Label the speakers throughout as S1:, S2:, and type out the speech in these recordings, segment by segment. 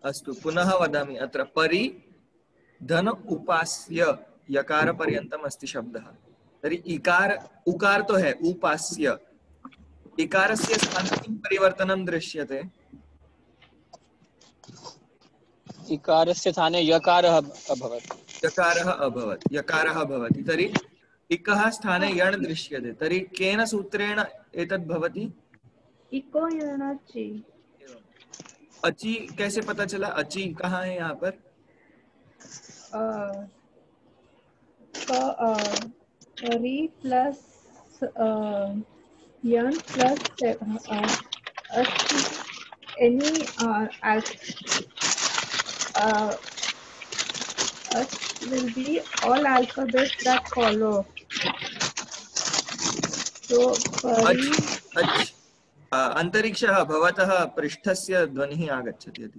S1: अस्तु पुनः वदामि अत्र परि धन उपास्य यकार पर्यन्तम् अस्ति शब्दः तर्हि इकार उकार तो है उपास्य इकारस्य स्थाने किं परिवर्तनं दृश्यते
S2: इकारस्य स्थाने यकारः अभवत्
S1: यकारः भवति तर्हि इकः स्थाने यण् दृश्यते तर्हि केन सूत्रेण एतद् भवति
S3: इको यणचि
S1: अचि कैसे पता चला अचि कहाँ है यहाँ पर
S3: परि प्लस यण plus any will be all alphabets that follow. So pari
S1: अंतरिक्षः भवतः पृष्ठस्य ध्वनिः आगच्छति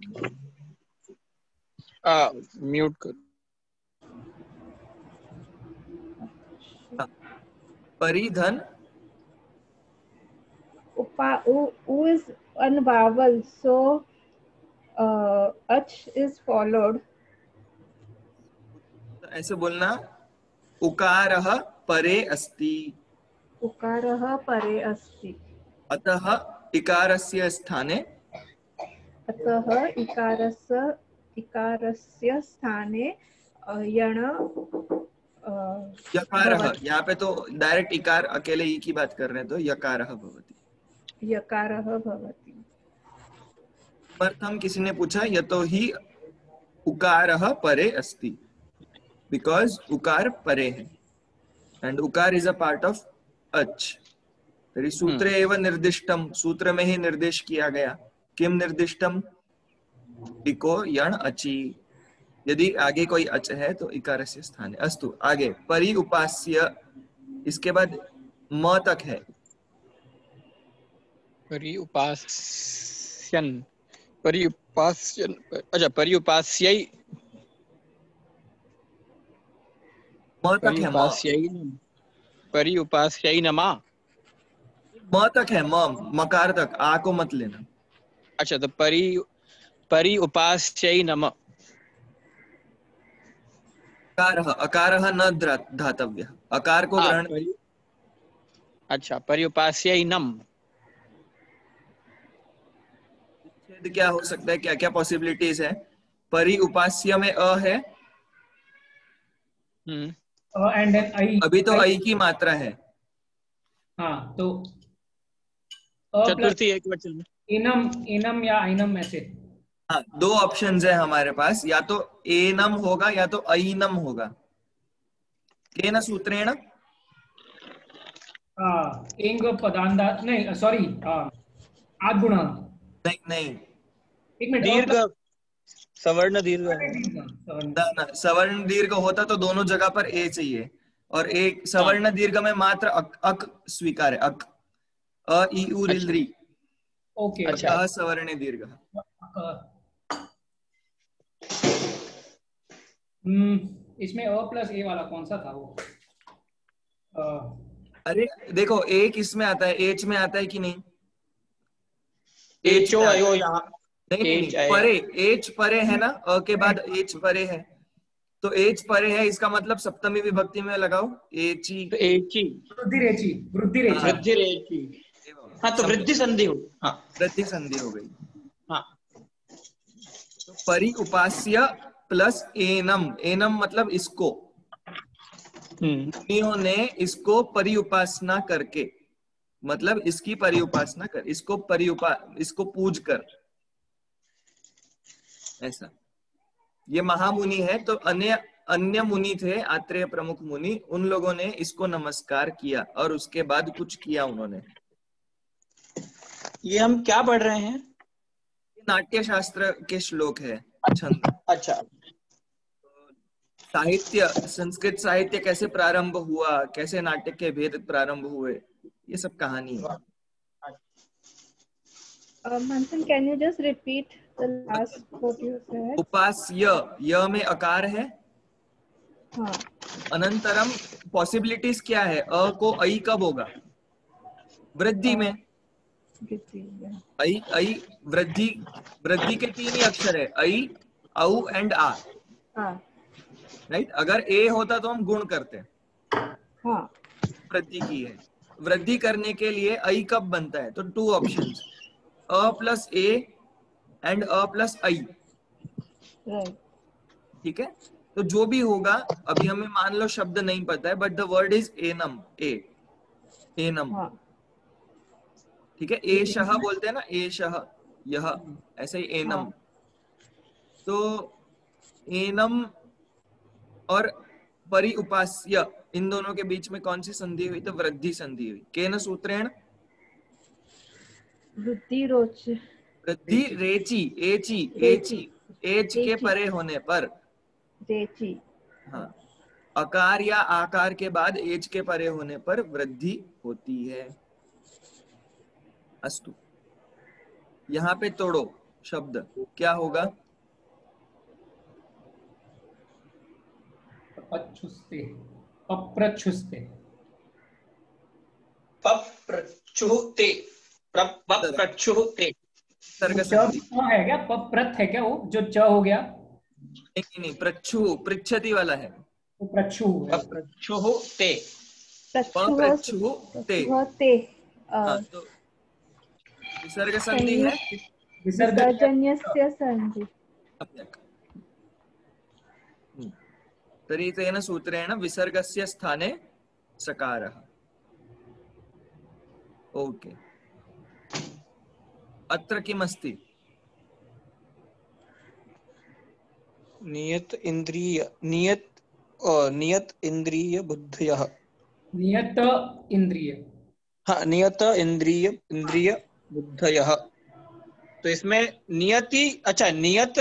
S2: म्यूट कर
S1: परिधन
S3: u is one vowel, so ach is followed.
S1: ऐसे बोलना उकारः परे अस्ति
S3: उकारः परे अस्ति
S1: अतः इकारस्य स्थाने
S3: स्थाने यण
S1: यकारः यहाँ पे तो डायरेक्ट इकार अकेले ही की बात कर रहे हैं तो यकारः भवति प्रथम किसी ने पूछा यतो ही उकारः परे अस्ति बिकॉज उकार परे है एंड उकार इज अ पार्ट ऑफ अच तर्हि सूत्रे एव निर्दिष्टम सूत्र में ही निर्देश किया गया किम निर्दिष्टम इको यण अचि यदि आगे कोई अच है तो इकारस्य स्थाने अस्तु आगे परि उपास्य इसके बाद म तक है
S2: परि उपास्यन अच्छा परि उपास्यै
S1: म तक है
S2: परि उपास्यै नमा
S1: म तक है मकार तक आ को मत लेना
S2: अच्छा तो परि उपास्यै नम
S1: अकारः न धातव्यः अकार को ग्रहण
S2: अच्छा परि उपास्यै नम
S1: क्या हो सकता है क्या क्या पॉसिबिलिटीज है परि उपास्य में अ है
S4: एंड देन आई
S1: अभी तो आई की मात्रा है
S4: हाँ तो
S2: चतुर्थी एक वचन में
S4: एनम या ऐनम में से
S1: हाँ दो ऑप्शंस है हमारे पास या तो एनम होगा या तो ऐनम होगा केन सूत्रेण
S4: एंग पदांदा नहीं सॉरी आद्गुणांत
S1: नहीं
S4: एक मिनट
S2: दीर्घ सवर्ण दीर्घ
S1: सवर्ण दीर्घ होता तो दोनों जगह पर ए चाहिए और एक सवर्ण दीर्घ में मात्र अक स्वीकार है अक अ ई उ रिल री
S4: ओके
S1: अच्छा सवर्ण दीर्घ
S4: इसमें अ प्लस ए वाला कौन सा था वो
S1: अरे देखो एक इसमें आता है एच में आता है कि नहीं
S2: एच ओ आयो यहाँ
S1: नहीं परे एच परे है ना अ के बाद एच परे है तो एच परे है इसका मतलब सप्तमी विभक्ति में लगाओ एची
S4: वृद्धि रेची
S2: हाँ तो वृद्धि संधि हो हाँ
S1: वृद्धि संधि हो गई
S2: हाँ
S1: तो परि उपास्य प्लस एनम एनम मतलब इसको मुनियों ने इसको परि उपासना करके मतलब इसकी परि उपासना कर इसको पूज कर ऐसा ये महामुनि है तो अन्य मुनि थे आत्रेय प्रमुख मुनि उन लोगों ने इसको नमस्कार किया और उसके बाद कुछ किया उन्होंने
S2: ये हम क्या पढ़ रहे हैं
S1: नाट्य शास्त्र के श्लोक है छंद
S2: अच्छा
S1: साहित्य संस्कृत साहित्य कैसे प्रारंभ हुआ कैसे नाट्य के भेद प्रारंभ हुए ये सब कहानी है
S3: Manthan, can you just repeat the last what you said?
S1: उपास्य य में अकार है
S3: हाँ वृद्धि, yeah.
S1: ऐ ऐ वृद्धि, वृद्धि के 3 ही अक्षर है, ऐ, औ एंड आ,
S3: हाँ
S1: राइट। अगर ए होता तो हम गुण करते,
S3: हाँ
S1: वृद्धि की है। वृद्धि करने के लिए ऐ कब बनता है, तो 2 ऑप्शंस, अ प्लस ए एंड अ प्लस ऐ,
S3: राइट।
S1: ठीक है। तो जो भी होगा, अभी हमें मान लो शब्द नहीं पता है, but the word is annum, annum,
S3: हाँ
S1: ठीक है। एशः बोलते हैं ना, एशः, यह, ऐसे ही एनम।
S3: हाँ
S1: तो एनम और परि उपास्य, इन दोनों के बीच में कौन सी संधि हुई, तो वृद्धि संधि हुई। केन सूत्रेण,
S3: वृद्धि रोच
S1: वृद्धि रेची, एची,
S3: रेची
S1: एच के
S3: रेची
S1: परे होने पर,
S3: रेची।
S1: हाँ, अकार या आकार के बाद एच के परे होने पर वृद्धि होती है। अस्तु, यहाँ पे तोड़ो शब्द, क्या होगा,
S4: पप्रच्छुस्ते, पप्रच्छुस्ते,
S2: पप्रच्छुते, पप्रच्छुते।
S1: सर्ग
S4: वो च
S1: संधि,
S4: है क्या, पप्रथ है क्या, वो जो च हो गया
S1: नहीं, प्रच्छु, पृच्छति वाला है,
S4: वो प्रच्छु है।
S2: पप्रच्छुते,
S3: प्रच्छुः
S1: पप्रच्छु ते,
S3: प्रच्छुः ते
S1: हाँ, तो विसर्ग संधि है।
S3: संयुक्त
S4: विसर्ग
S3: विसर्जन्यस्य संधि।
S1: सम्यक्। तर्हि तेन सूत्रेण विसर्गस्य स्थाने सकारः। ओके, अत्र किमस्ति,
S2: नियत इंद्रिय, नियत इंद्रिय बुद्धयः।
S4: नियत इंद्रिय,
S2: हाँ, नियत इंद्रिय, इंद्रिय बुद्धयः। तो इसमें नियति, अच्छा, नियत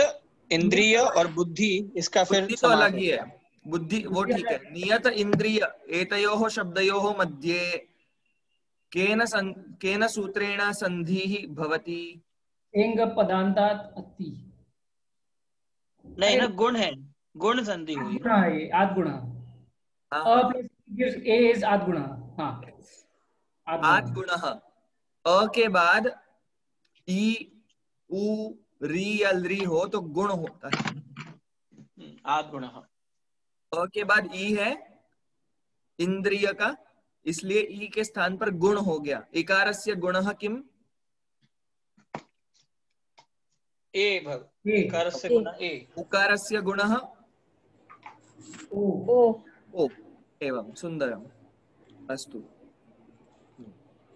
S2: इंद्रिय और बुद्धि, इसका फिर
S1: बुद्धि तो
S2: समास
S1: अलग
S2: है।
S1: ही है, बुद्धि वो ठीक है। नियत इंद्रिय एतयोः शब्दयोः मध्ये केन सूत्रेण संधिः भवति,
S4: एंग पदांतात अति।
S2: नहीं
S4: अरे
S2: ना, गुण है, गुण संधि हुई।
S4: गुण है ये, आद गुण,
S1: हाँ
S4: अ
S1: हाँ,
S4: प्लस ए इज आद गुण, हाँ आद
S1: आद
S4: गुण।
S1: गुणः, अ के बाद ई, उ, री या ली हो तो गुण होता है।
S2: आद गुण।
S1: अ के बाद ई है इंद्रिय का, इसलिए ई के स्थान पर गुण हो गया। इकारस्य गुणः किम,
S2: ए भव,
S4: ए,
S2: इकारस्य
S3: ए
S2: गुण ए।
S1: उकारस्य गुणः
S4: ओ,
S3: ओ
S1: ओ, एवं, सुंदरम। अस्तु,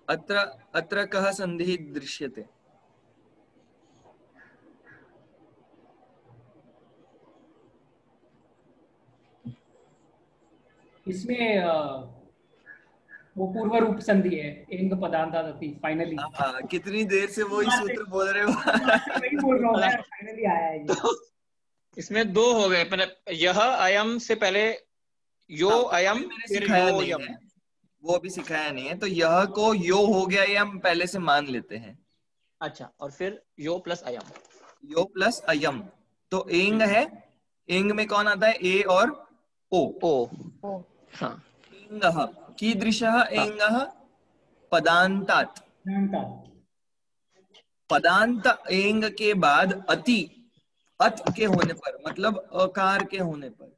S1: अत्र अत्र कः संधिः दृश्यते,
S4: इसमें वो पूर्व रूप संधि है, एंग पदांतात अति, फाइनली।
S1: हाँ, कितनी देर से वही सूत्र बोल रहे हो।
S4: वही बोल रहा हूँ मैं, फाइनली आया है ये।
S2: तो इसमें दो हो गए, मतलब यह अयम से पहले यो
S1: हाँ,
S2: अयम,
S1: अभी मैंने
S2: फिर
S1: सिखाया
S2: यो
S1: नहीं
S2: यम।
S1: है, वो अभी सिखाया नहीं है, तो यह को यो हो गया ये हम पहले से मान लेते हैं।
S2: अच्छा, और फिर यो प्लस अयम।
S1: यो प्लस अयम, तो एंग है, एंग में कौन आता है, ए और ओ।
S2: ओ,
S3: ओ
S2: हाँ
S1: एंगः, कीदृशः
S2: हाँ।
S1: एंगः, पदान्तात्,
S4: पदांतात,
S1: पदांत एंग के बाद अति, अत के होने पर, मतलब अकार के होने पर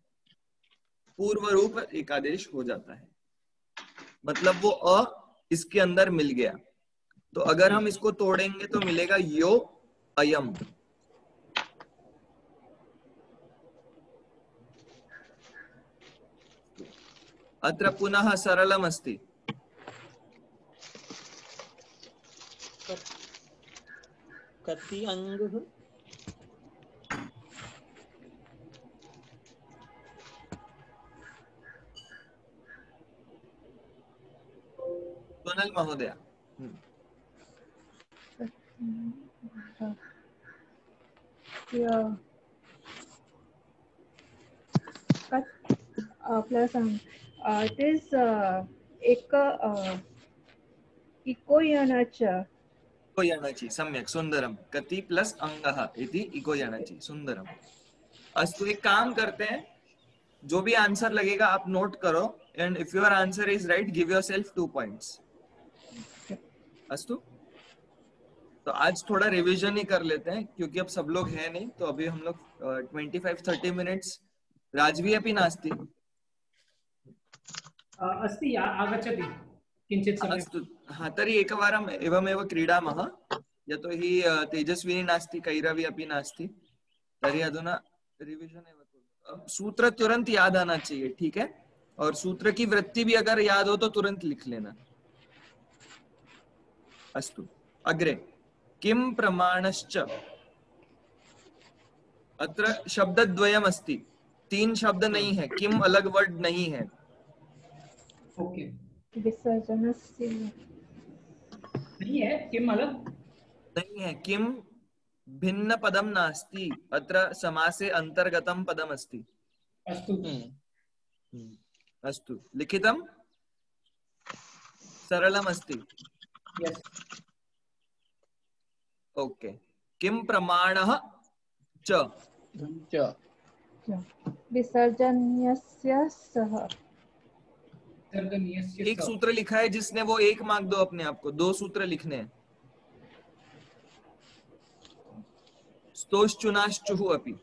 S1: पूर्व रूप एकादेश हो जाता है, मतलब वो अ इसके अंदर मिल गया। तो अगर हम इसको तोड़ेंगे तो मिलेगा यो अयम। अत्र पुनः सरलम अस्ति,
S2: कति अंग,
S1: सोनल महोदय।
S3: प्लस it is एक इको यणच
S1: इको यणचि, सम्यक्, सुंदरम। कति प्लस अंगः इति इको यणचि, सुंदरम। अस्तु, एक काम करते हैं, जो भी आंसर लगेगा आप नोट करो, and if your answer is right give yourself 2 points. अस्तु, तो आज थोड़ा रिवीजन ही कर लेते हैं क्योंकि अब सब लोग हैं नहीं, तो अभी हम लोग 25-30 मिनिट्स राजवी अपि नास्ति।
S4: अस्ति आगच्छति किञ्चित् समयम्।
S1: अस्तु, हा तर्हि एकवारम् एवमेव क्रीडामः। यतोहि तेजस्विनी नास्ति, कैरवी अपि नास्ति, तर्हि अधुना रिवीजन एव कुर्मः। सूत्र तुरंत याद आना चाहिए, ठीक है? और सूत्र की वृत्ति भी अगर याद हो तो तुरंत लिख लेना। अस्तु, अग्रे किं प्रमाणश्च। अत्र शब्दद्वयम् अस्ति, 3 शब्द नहीं है, किम अलग वर्ड नहीं है।
S4: ओके,
S3: विसर्जनस्य
S4: नहीं है, किम अलग
S1: नहीं है, किम भिन्न पदम नास्ति, अत्र समासे अंतर्गतम पदम अस्ति।
S4: अस्तु।
S1: अस्तु, लिखितं सरलम अस्ति।
S4: यस।
S1: ओके, किम प्रमाणः च।
S3: विसर्जन्यस्य सः।
S1: एक सूत्र लिखा है जिसने वो 1 मार्क दो अपने आप को, 2 सूत्र लिखने हैं। स्तोश्चुनाश्चुः अपि।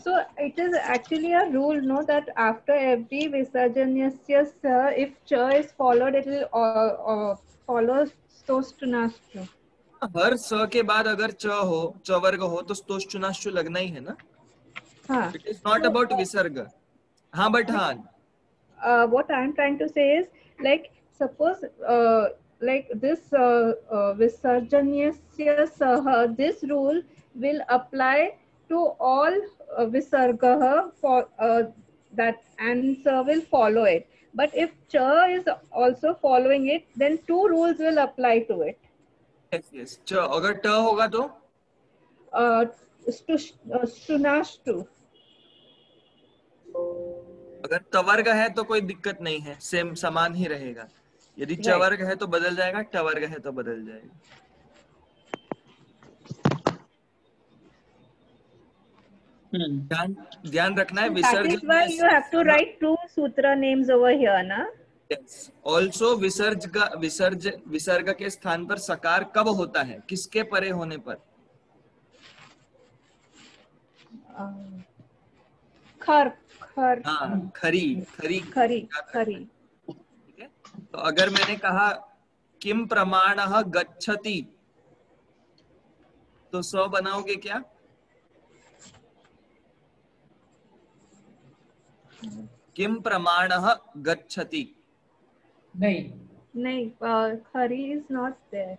S3: So it is actually a rule, no, that after every visarjanyasya sa, if cha is followed, it will follow stoshtunashtu.
S1: हर स के बाद अगर च हो, च वर्ग हो, तो स्तोश्चुनाश्चु लगना ही है ना।
S3: हाँ.
S1: It is not about visarga. हाँ, but हाँ.
S3: What I am trying to say is, like, suppose like this visarjanyasya sa, this rule will apply to all visarga for that, and sir will follow it. But if cha is also following it, then 2 rules will apply to it.
S1: Yes, yes. च अगर ट होगा तो
S3: स्टुनाष्टु।
S1: अगर तवर्ग है तो कोई दिक्कत नहीं है, सेम समान ही रहेगा। यदि च वर्ग है तो बदल जाएगा, ट वर्ग है तो बदल जाएगा। ध्यान रखना है।
S3: That is why you have to write 2 sutra names over here, na?
S1: Yes. Also विसर्ग के स्थान पर सकार कब होता है, किसके परे होने पर?
S3: खर खर।
S1: हाँ, खरी खरी
S3: खरी खरी।
S1: ठीक है। तो अगर मैंने कहा किम प्रमाणः गच्छति, तो स बनाओगे क्या? किम प्रमाणः गच्छति।
S3: नहीं, खरी is not there.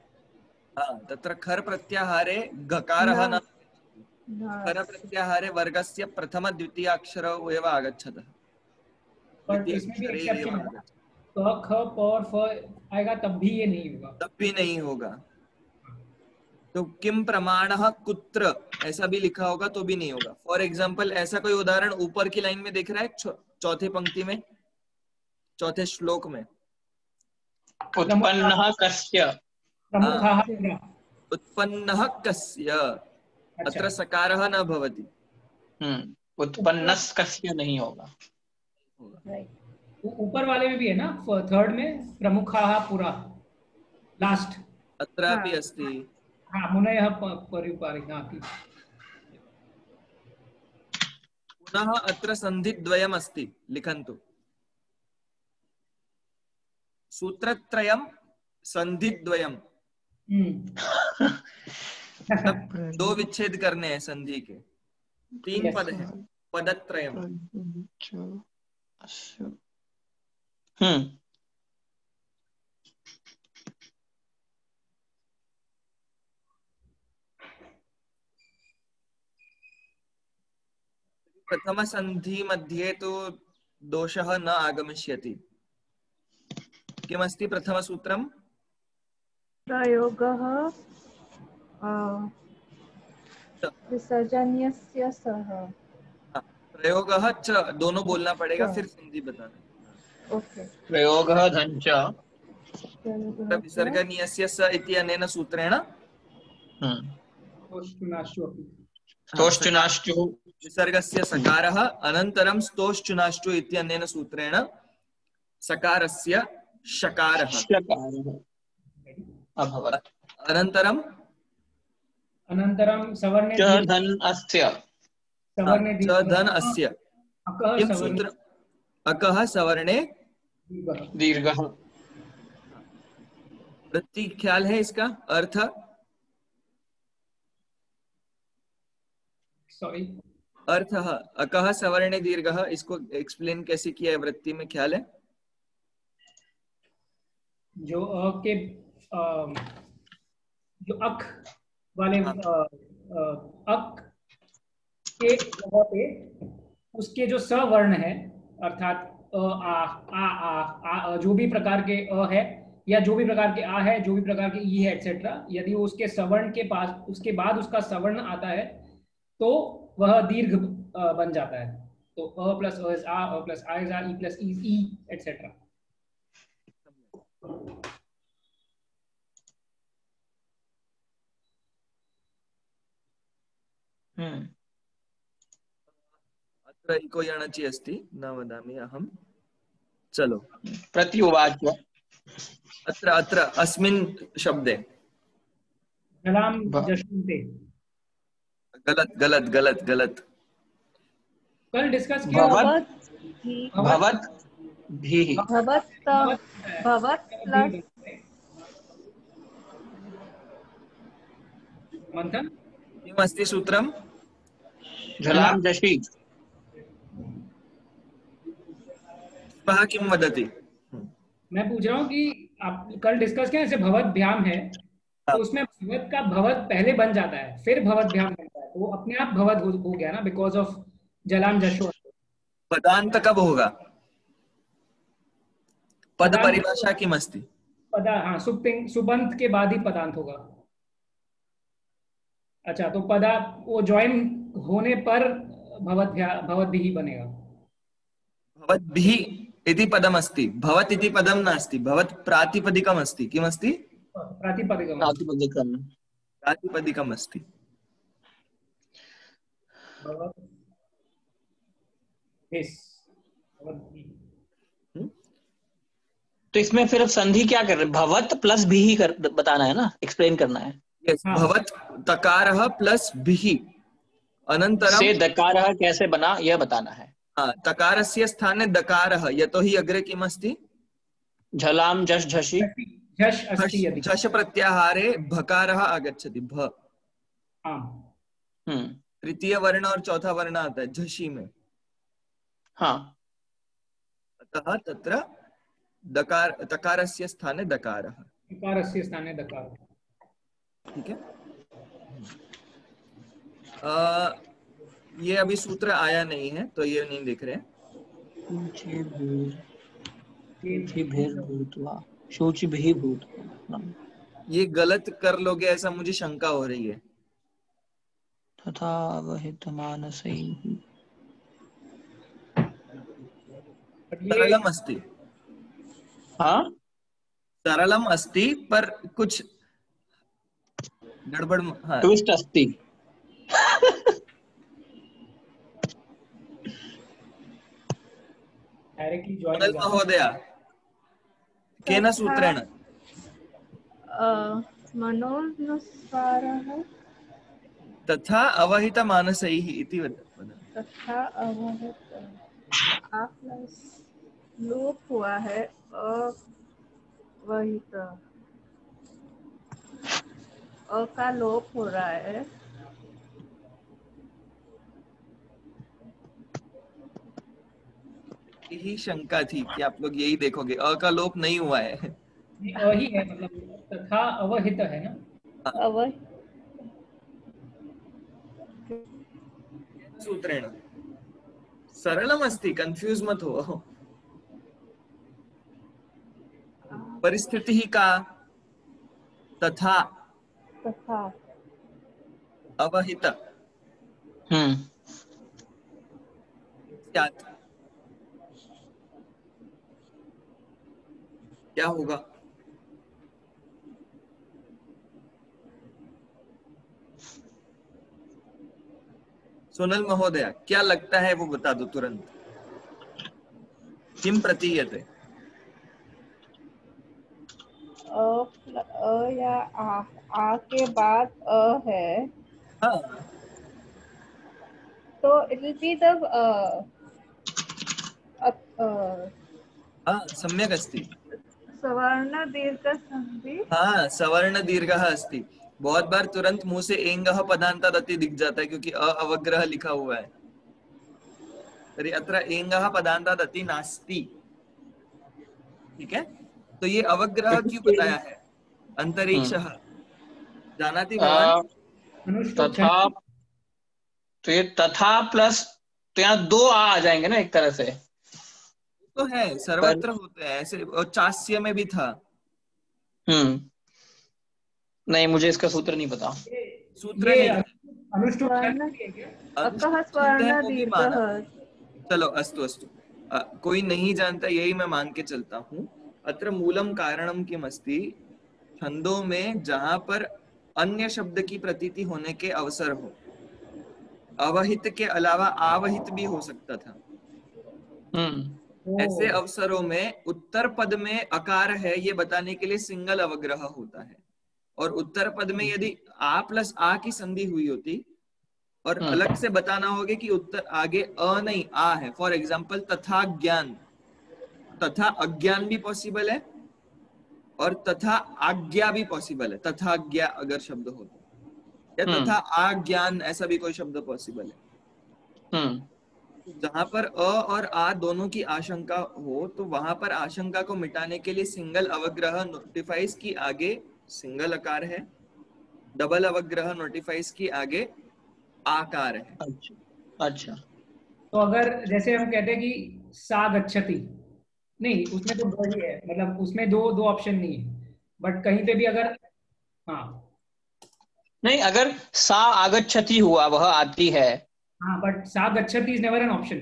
S1: हाँ, तत्र खर प्रत्याहारे गकारः न, खर प्रत्याहारे वर्गस्य प्रथम द्वितीय अक्षरौ एव आगच्छतः।
S4: पर इसमें भी एक्सेप्शन है, क ख प और फ आएगा तब भी ये नहीं होगा,
S1: तब भी नहीं होगा। तो किम प्रमाणः कुत्र ऐसा भी लिखा होगा तो भी नहीं होगा। फॉर एग्जाम्पल, ऐसा कोई उदाहरण ऊपर की लाइन में दिख रहा है, चौथी पंक्ति में, चौथे श्लोक में।
S2: उत्पन्नः कस्य,
S1: उत्पन्नः कस्य, अत्र सकारः न भवति।
S2: उत्पन्नस् कस्य नहीं होगा।
S4: ऊपर वाले में भी है ना, थर्ड में प्रमुखाः पुरा, लास्ट
S1: अत्रापि अस्ति।
S4: हाँ, मुनयः परिपारिणाति।
S1: पुनः अत्र सन्धिद्वयम् अस्ति, लिखन्तु। सूत्रत्रयम् सन्धिद्वयम्। 2 विच्छेद करने हैं संधि के, 3 पद हैं, पदत्रयम्। प्रथम संधि मध्ये तो दोषः न आगमिष्यति। किमस्ति प्रथम सूत्रम्?
S3: प्रयोगः विसर्जन्यस्य सः।
S1: प्रयोगः च, दोनों बोलना पड़ेगा, फिर संधि बताना।
S3: ओके।
S2: प्रयोगः धञ्च
S1: विसर्गनीयस्य स इति अनेन सूत्रेण
S2: स्तोश्चुनाश्चुः
S1: विसर्गस्य सकारः, अनन्तरं स्तोश्चुनाश्चु इत्यनेन सूत्रेण सकारस्य शकारः
S2: शकारः अभवत्।
S1: अनन्तरं
S4: अनन्तरं सवर्णे
S2: च धन अस्य
S4: सवर्णे
S1: च धन अस्य
S4: अकः
S1: किं
S4: सवर्णे
S1: सूत्र अकः सवर्णे
S4: दीर्घः।
S2: दीर्घः।
S1: वृत्ति ख्याल है इसका अर्थ
S4: सॉरी
S1: अर्थः अकः सवर्णे दीर्घः इसको एक्सप्लेन कैसे किया है वृत्ति में ख्याल है
S4: जो के जो अक वाले अक के जगह पे उसके जो सवर्ण है अर्थात आ जो भी प्रकार के अ है या जो भी प्रकार के आ है जो भी प्रकार के ई है एक्सेट्रा यदि वो उसके सवर्ण के पास उसके बाद उसका सवर्ण आता है तो वह दीर्घ बन जाता है। तो अ प्लस अ इज आ प्लस आ इज आ ई प्लस ई इज ई एक्सेट्रा।
S1: अत्र इको यणचि अस्ति न वदामि अहं चलो
S2: प्रत्युवाच
S1: अत्र अत्र अस्मिन् शब्दे
S4: जलाम जश्नुते
S1: गलत गलत गलत गलत
S4: कल डिस्कस किया
S2: भवत् भवत् भी
S3: भवत् भवत् प्लस
S4: मंथन
S1: किम् अस्ति सूत्रं
S2: झलां जषि
S1: वः किं वदति
S4: मैं पूछ रहा हूँ कि आप कल डिस्कस किया जैसे भवत भ्याम है तो उसमें भवत का भवत पहले बन जाता है फिर भवत भ्याम बनता है तो वो अपने आप भवत हो गया ना बिकॉज ऑफ जलाम जशो।
S1: पदांत कब होगा पद
S4: पदांत-
S1: परिभाषा किम अस्ति
S4: पदा हाँ सुबंत के बाद ही पदांत होगा। अच्छा तो पदा वो ज्वाइन होने पर भवत भी ही बनेगा।
S1: भवद्भिः इति पदमस्ति भवत् इति पदं नास्ति भवत् प्रातिपदिकम् अस्ति किमस्ति
S4: प्रातिपदिकम
S2: प्रातिपदिकम्
S1: प्रातिपदिकम् अस्ति
S4: भवत
S2: तो इसमें फिर अब संधि क्या कर रहे हैं भवत प्लस भी ही बताना है ना एक्सप्लेन करना है।
S1: यस भवत् तकारः प्लस भिः अनन्तरं
S2: से दकारः कैसे बना यह बताना है।
S1: तकारस्य स्थाने दकारः यतोहि अग्रे किम् अस्ति
S2: झलां जश झषि
S4: झष अस्ति यदि
S1: झष प्रत्याहारे भकारः आगच्छति भ तृतीय वर्ण और चौथा वर्ण आता है झषि में
S2: हाँ
S1: अतः तत्र दकार तकारस्य स्थाने दकारः
S4: दकारस्य स्थाने दकार।
S1: ठीक है ये अभी सूत्र आया नहीं है तो ये नहीं देख रहे हैं ये गलत कर लोगे ऐसा मुझे शंका हो रही है।
S2: तथा वहित मानसैः
S1: सरलम अस्ति
S2: हाँ
S1: सरलम अस्ति पर कुछ गड़बड़ हाँ
S2: ट्विस्ट अस्ति
S4: डायरेक्टली ज्वाइन
S1: महोदय केन सूत्रेण
S3: मनोनुसारः
S1: तथा अवहित मानसैः इति
S3: तथा अवहित आ प्लस लोप हुआ है अवहित अ का लोप हो रहा है
S1: यही शंका थी कि आप लोग यही देखोगे अ का लोप नहीं हुआ है
S4: ही है मतलब तथा अवहित है ना
S1: सूत्रेण सरलम अस्ति कंफ्यूज मत हो परिस्थिति का तथा
S3: तथा
S1: अवहित स्यात् क्या होगा सोनल महोदय क्या लगता है वो बता दो तुरंत किम प्रतीयते
S3: या आ के बाद अ है,
S1: हाँ
S3: तो इट विल बी द
S1: हाँ सम्यक् अस्ति।
S3: सवर्ण दीर्घ संधि।
S1: हाँ सवर्ण दीर्घः अस्ति। बहुत बार तुरंत मुंह से एंगः पदान्तादति दिख जाता है क्योंकि अ अवग्रह लिखा हुआ है। तर्हि अत्र एंगः पदान्तादति नास्ति। ठीक है, तो ये अवग्रह क्यों बताया है? अंतरिक्षः जानाति भवान्?
S4: अनुष्टुप्
S2: तथा, तो ये तथा प्लस, तो यहाँ दो आ जाएंगे ना एक तरह से।
S1: तो है
S2: पर
S1: सर्वत्र होते हैं ऐसे, और चास्य में भी था।
S2: नहीं, मुझे इसका सूत्र नहीं पता।
S1: सूत्र
S4: ये
S1: नहीं,
S4: अनुष्टुप्
S3: स्वर्ण
S4: छंद है क्या?
S3: अकः
S1: अनुष्टुप् छंद है
S3: स्वर्ण
S1: वो भी
S3: दीर्घः।
S1: माना। चलो अस्तु अस्तु, कोई नहीं जानता यही मैं मान के चलता हूँ। अत्र मूलम कारणम किम अस्ति, छंदों में जहां पर अन्य शब्द की प्रतीति होने के अवसर हो, अवहित के अलावा आवहित भी हो सकता था। ऐसे
S4: ओ,
S1: अवसरों में उत्तर पद में अकार है ये बताने के लिए सिंगल अवग्रह होता है, और उत्तर पद में यदि आ प्लस आ की संधि हुई होती और अलग से बताना होगा कि उत्तर आगे अ नहीं आ है, फॉर एग्जाम्पल तथा ज्ञान, तथा अज्ञान भी पॉसिबल है और तथा आज्ञा भी पॉसिबल है, तथा आज्ञा अगर शब्द हो तो, या तथा आज्ञान ऐसा भी कोई शब्द पॉसिबल है। जहां पर अ और आ दोनों की आशंका हो तो वहां पर आशंका को मिटाने के लिए सिंगल अवग्रह नोटिफाइज की आगे सिंगल अकार है, डबल अवग्रह नोटिफाइज की आगे आकार है।
S2: अच्छा,
S4: तो अगर जैसे हम कहते हैं कि सा गच्छति, नहीं उसमें तो दो ही है, मतलब उसमें दो दो ऑप्शन नहीं है, बट कहीं पे भी अगर, हाँ
S2: नहीं, अगर सा आगच्छति हुआ, वह आती है।
S4: हाँ, बट सा गच्छति इज नेवर एन ऑप्शन।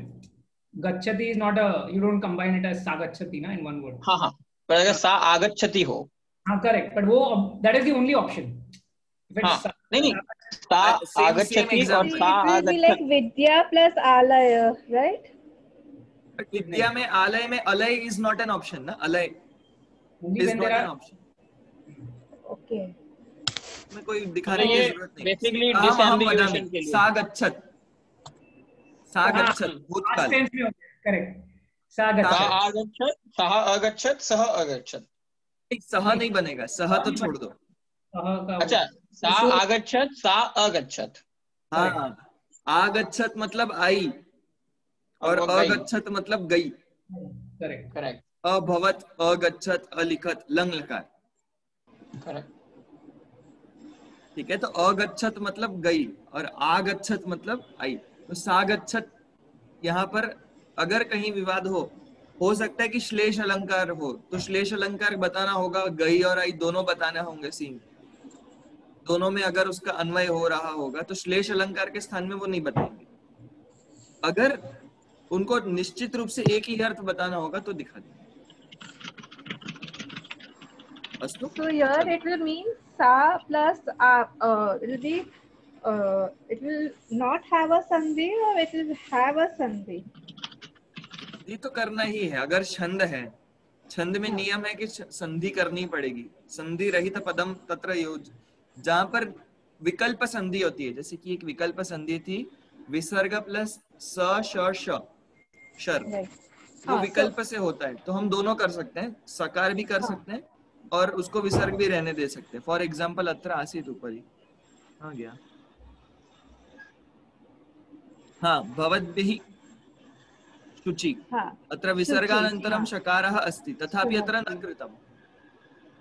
S4: गच्छति इज नॉट अ, you don't combine it as सा गच्छति ना इन वन वर्ड।
S2: हाँ हाँ, पर अगर सा आगच्छति हो।
S4: हाँ करेक्ट, बट वो that is the only option. If
S2: हाँ,
S4: इट्स
S2: नहीं नहीं, सा
S1: सेम सेम
S2: आगच्छति और
S1: एग्जांपल,
S2: सा
S3: It will be like
S2: आगच्छति।
S3: Vidya plus Alaya, right?
S1: विद्या में आलय में अलय इज नॉट एन ऑप्शन ना, अलय
S4: only
S1: is
S4: when there
S1: not an
S4: R,
S1: option,
S3: Okay.
S1: में कोई दिखाने
S2: मतलब
S1: की
S2: ये
S1: जरूरत नहीं।
S2: बेसिकली
S1: अहम अहम वदामि,
S2: डिसएम्बिगुएशन के लिए।
S1: सा गच्छत्, सा
S4: हाँ
S1: गच्छत्
S4: पास्ट
S1: भूतकाल,
S4: टेंस में होता है, करेक्ट। सा
S1: सा
S2: सा
S4: गच्छति,
S2: आगच्छत्, सः अगच्छत्, सः अगच्छत्।
S1: सह नहीं बनेगा, सह तो छोड़ दो।
S4: सह का वो,
S2: अच्छा, सा
S4: सो
S2: आगच्छत्, सा अगच्छत्
S4: करेक्ट
S1: हाँ, आगच्छत मतलब आई
S2: और
S1: और
S2: वह गई।
S1: अगच्छत मतलब गई।
S4: करेक्ट।
S2: करेक्ट
S1: अभवत, अगच्छत, अलिखत, लंग लकार।
S2: करेक्ट।
S1: ठीक है, तो अगच्छत मतलब गई और आगच्छत मतलब आई। तो सागच्छत यहाँ पर अगर कहीं विवाद हो सकता है कि श्लेष अलंकार हो, तो श्लेष अलंकार बताना होगा, गई और आई दोनों बताने होंगे सीन, दोनों में अगर उसका अन्वय हो रहा होगा तो श्लेष अलंकार के स्थान में वो नहीं बताएंगे। अगर उनको निश्चित रूप से एक ही अर्थ बताना होगा तो दिखा देंगे। अस्तु,
S3: So here
S1: चलो।
S3: it will mean sa plus it will be it will not have a sandhi or it will have a sandhi.
S1: ये तो करना ही है, अगर छंद है, छंद में
S3: हाँ.
S1: नियम है कि संधि करनी पड़ेगी। संधि रहित पदम तत्र योज, जहां पर विकल्प संधि होती है, जैसे कि एक विकल्प संधि थी विसर्ग प्लस स श श शर,
S3: Right.
S1: वो
S3: हाँ, so
S1: विकल्प से होता है, तो हम दोनों कर सकते हैं, सकार भी कर
S3: हाँ.
S1: सकते हैं और उसको विसर्ग भी रहने दे सकते हैं। फॉर एग्जाम्पल अत्र आसीत् उपरि, हाँ गया, हाँ भवद्भिः शुचि,
S3: हाँ.
S1: अत्र
S3: शुचि.
S1: विसर्गानन्तरं
S3: हाँ.
S1: शकारः अस्ति तथापि अत्र न
S3: शुनति.
S1: कृतम्।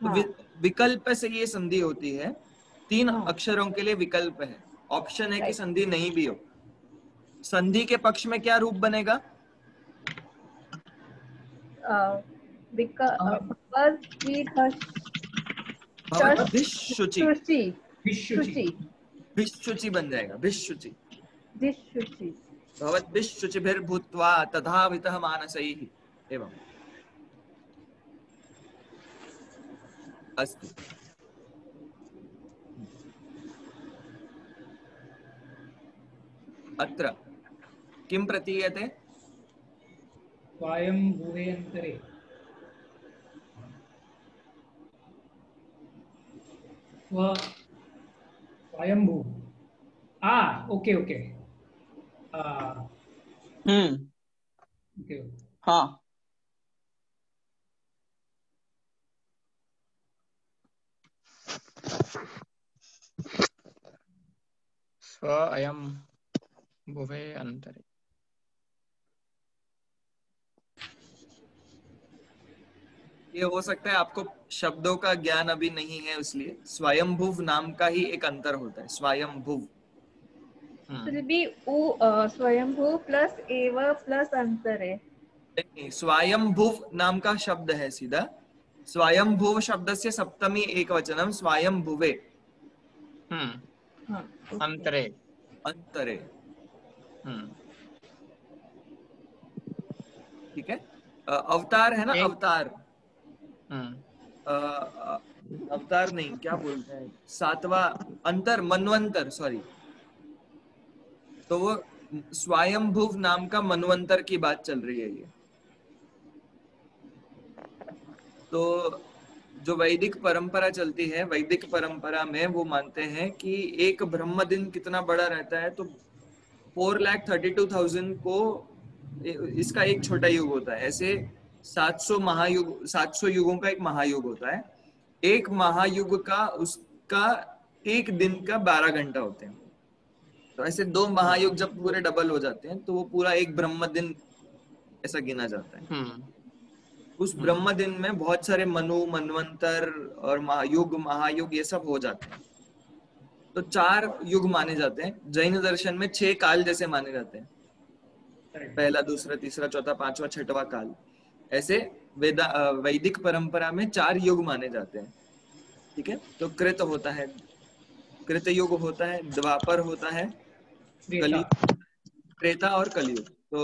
S1: तो
S3: हाँ.
S1: विकल्प से ये संधि होती है, 3
S3: हाँ.
S1: अक्षरों के लिए विकल्प है, ऑप्शन है कि
S3: Right.
S1: संधि नहीं भी हो। संधि के पक्ष में क्या रूप बनेगा?
S3: Because
S1: भवद्भिश्शुचि,
S3: शुचि.
S4: विशुचि,
S3: शुचि.
S1: भिश्शुचि बन जाएगा, भिश्शुचि।
S3: दिशुचि.
S1: भवद्भिश्शुचिभिर्भूत्वा तथावितः मानसैः, एवं। अस्तु, अत्र किं प्रतीयते?
S4: स्वायं भुवे अंतरे। स्व स्वयंभू। Okay okay.
S2: हम्म।
S4: ओके।
S2: हाँ। स्वयं भुवे अंतरे।
S1: ये हो सकता है आपको शब्दों का ज्ञान अभी नहीं है, इसलिए स्वयंभुव नाम का ही एक अंतर होता है, Swayambhuva.
S3: So it will be स्वयंभू प्लस एव प्लस अंतरे।
S1: नहीं, स्वयंभुव नाम का शब्द है सीधा। स्वयंभुव शब्द से सप्तमी एक वचनम स्वयंभुवे।
S3: हाँ,
S2: अंतरे।
S1: अंतरे।
S2: हम्म।
S1: ठीक है। अवतार है ना,
S2: एक।
S1: अवतार।
S2: हम्म।
S1: अवतार नहीं, क्या बोलते हैं, सातवां अंतर, मनवंतर, सॉरी। तो वो स्वयंभुव नाम का मनवंतर की बात चल रही है ये। तो जो वैदिक परंपरा चलती है, वैदिक परंपरा में वो मानते हैं कि एक ब्रह्म दिन कितना बड़ा रहता है, तो 4,32,000 को इसका एक छोटा युग होता है। ऐसे 700 महायुग, 700 युगों का एक महायुग होता है। एक महायुग का उसका एक दिन का 12 घंटा होते हैं। तो ऐसे दो महायुग जब पूरे डबल हो जाते हैं, तो वो पूरा एक ब्रह्म दिन ऐसा गिना जाता है।
S2: हम्म।
S1: उस ब्रह्म दिन में बहुत सारे मनु, मनवंतर और महायुग, महायुग ये सब हो जाते हैं। तो 4 युग माने जाते हैं। जैन दर्शन में 6 काल जैसे माने जाते हैं, पहला, दूसरा, तीसरा, चौथा, पांचवा, छठवां काल। ऐसे वैदिक परंपरा में 4 युग माने जाते हैं। ठीक है। तो कृत होता है, कृत युग होता है, द्वापर होता है,
S4: त्रेता।
S1: कलयुग, त्रेता और कलयुग। तो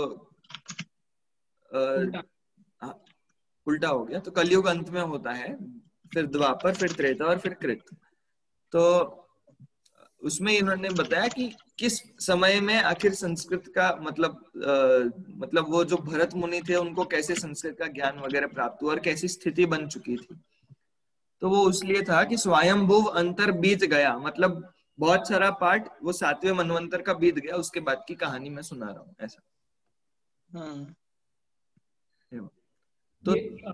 S4: उल्टा।
S1: हाँ, उल्टा हो गया। तो कलयुग अंत में होता है, फिर द्वापर, फिर त्रेता और फिर कृत। तो उसमें इन्होंने बताया कि किस समय में आखिर संस्कृत का मतलब वो जो भरत मुनि थे उनको कैसे संस्कृत का ज्ञान वगैरह प्राप्त हुआ और कैसी स्थिति बन चुकी थी। तो वो उसलिए था कि स्वयंभुव अंतर बीत गया, मतलब बहुत सारा पार्ट वो 7वें मनवंतर का बीत गया, उसके बाद की कहानी मैं सुना रहा हूँ, ऐसा। तो
S4: ये ये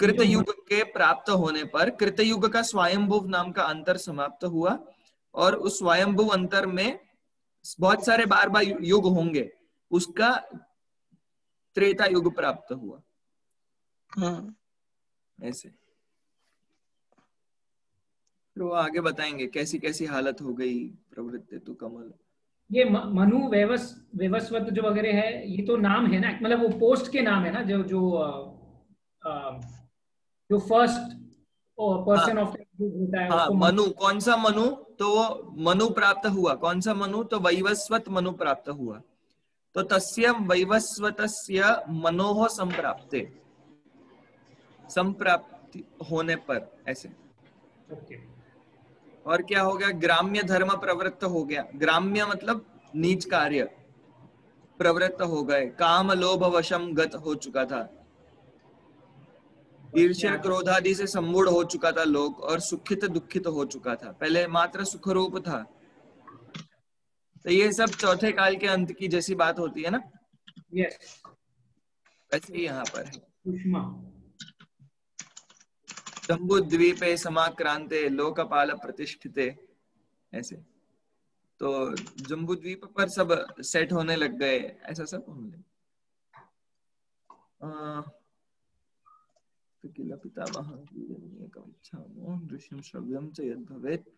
S1: कृत
S4: जो
S1: युग के प्राप्त होने पर कृत युग का स्वयंभुव नाम का अंतर समाप्त हुआ, और उस स्वयंभुव अंतर में बहुत सारे बार बार युग होंगे, उसका त्रेता युग प्राप्त हुआ, ऐसे। फिर वो आगे बताएंगे कैसी कैसी हालत हो गई प्रवृत्ति तु कमल।
S4: ये मनु वेवस्वत जो वगैरह है, ये तो नाम है ना, मतलब वो पोस्ट के नाम है ना, जो जो जो फर्स्ट
S1: हाँ
S4: पर्सन ऑफ होता है
S1: हाँ,
S4: उसको
S1: मनु, कौन सा मनु? तो वो मनु प्राप्त हुआ, कौन सा मनु? तो वैवस्वत मनु प्राप्त हुआ। तो तस्य वैवस्वतस्य मनोह संप्राप्ते, संप्राप्ति होने पर, ऐसे।
S4: ओके।
S1: और क्या हो गया? ग्राम्य धर्म प्रवृत्त हो गया। ग्राम्य मतलब नीच कार्य प्रवृत्त हो गए, काम लोभ वशम गत हो चुका था, ईर्ष्या क्रोध आदि से सम्मूढ़ हो चुका था लोग, और सुखित दुखित हो चुका था। पहले मात्र सुख रूप था। तो ये सब चौथे काल के अंत की जैसी बात होती है ना,
S4: यस।
S1: वैसे ही यहाँ पर है।
S4: सुषमा।
S1: जम्बू द्वीपे समाक्रांते लोकपाल प्रतिष्ठिते, ऐसे। तो जम्बू द्वीप पर सब सेट होने लग गए, ऐसा सब होने लगे। किल पितामह दृश्यं श्रव्यं च यद् भवेत्।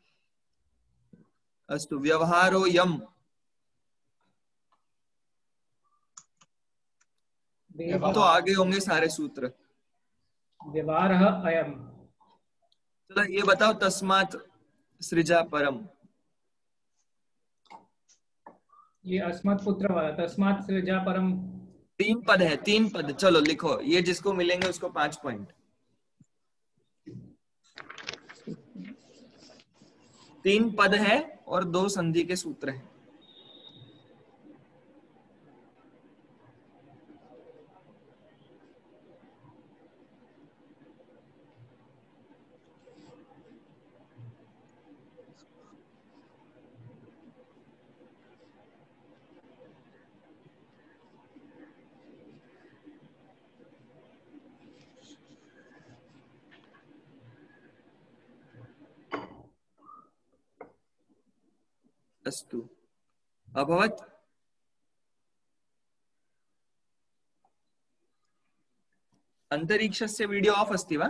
S1: अस्तु, व्यवहारो यम। अब तो आगे होंगे सारे सूत्र।
S4: व्यवहार अयम।
S1: चलो ये बताओ, तस्मात् सृजा परम।
S4: ये अस्मत् पुत्र वाला, तस्मात् सृजा परम।
S1: 3 पद है, 3 पद, चलो लिखो, ये जिसको मिलेंगे उसको 5 पॉइंट। 3 पद है और 2 संधि के सूत्र हैं। अस्तु अभवत्। अंतरिक्षस्य वीडियो ऑफ अस्ति वा?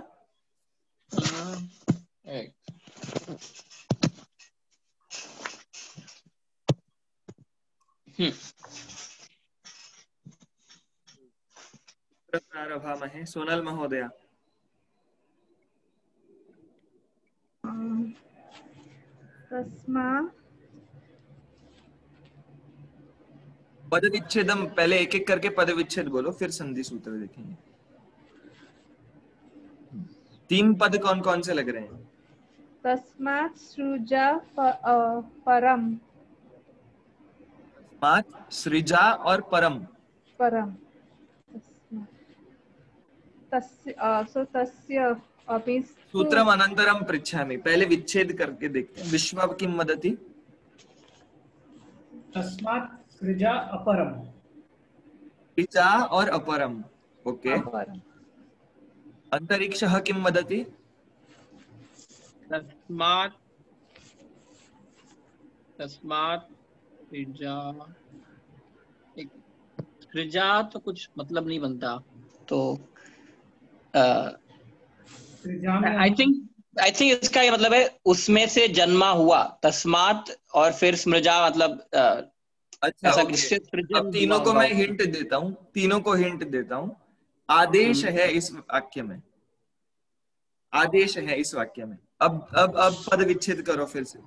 S1: प्रारभामहे। सोनल महोदय।
S3: तस्मात्
S1: पद विच्छेदम पहले एक एक करके पद विच्छेद बोलो, फिर संधि सूत्र देखेंगे। 3 पद कौन कौन से लग रहे हैं?
S3: तस्मात् सृजा परम।
S1: तस्मात् सृजा और परम।
S3: परम तस्य तस्य अपि
S1: सूत्रम अनंतरम पृच्छामि। पहले विच्छेद करके देखते हैं। विश्व किम वदति?
S4: तस्मात् सृजा अपरम।
S1: सृजा और अपरम। ओके। अंतरिक्षः किम वदति?
S2: तस्मात् सृजा तो कुछ मतलब नहीं बनता, तो आई थिंक इसका ये मतलब है उसमें से जन्मा हुआ। तस्मात् और फिर स्मृजा मतलब
S1: अच्छा
S2: ऐसा
S1: ओके।
S2: सृजन
S1: अब तीनों
S2: हुआ
S1: को
S2: होगा।
S1: मैं हिंट देता हूँ, तीनों को हिंट देता हूँ। आदेश है इस वाक्य में, आदेश है इस वाक्य में। अब पद विच्छेद करो फिर से।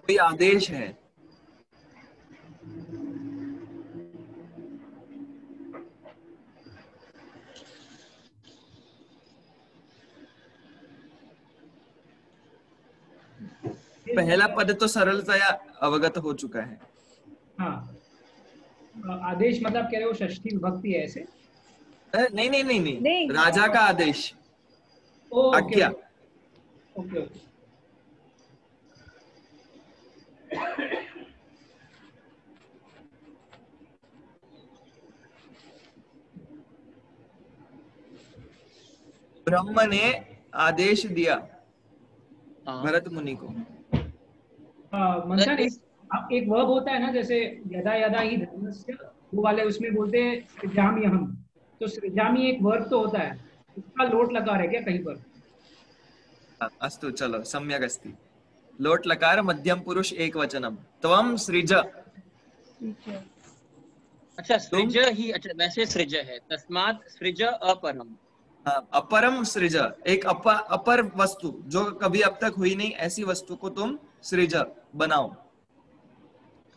S1: कोई आदेश है। पहला पद तो सरलतया अवगत हो चुका है।
S4: हाँ, आदेश मतलब कह रहे हो षष्ठी विभक्ति है ऐसे?
S1: नहीं नहीं नहीं नहीं, राजा का आदेश, आज्ञा।
S4: ओके।
S1: ब्रह्म ने आदेश दिया भरत मुनि को।
S4: मंथन, एक वर्ब होता है ना, जैसे यदा यदा ही धर्मस्य, वो वाले उसमें बोलते हैं सृजाम्यहम्। तो सृजामी एक वर्ब तो होता है, उसका लोट लगा है क्या कहीं पर?
S1: अस्तु चलो, सम्यक अस्ति। लोट लकार मध्यम पुरुष एक वचनम। त्वं सृज।
S2: अच्छा सृज ही, अच्छा वैसे सृज है। तस्मात् सृज अपरम।
S1: अपरम सृज, एक अपर वस्तु जो कभी अब तक हुई नहीं, ऐसी वस्तु को तुम सृज, बनाओ।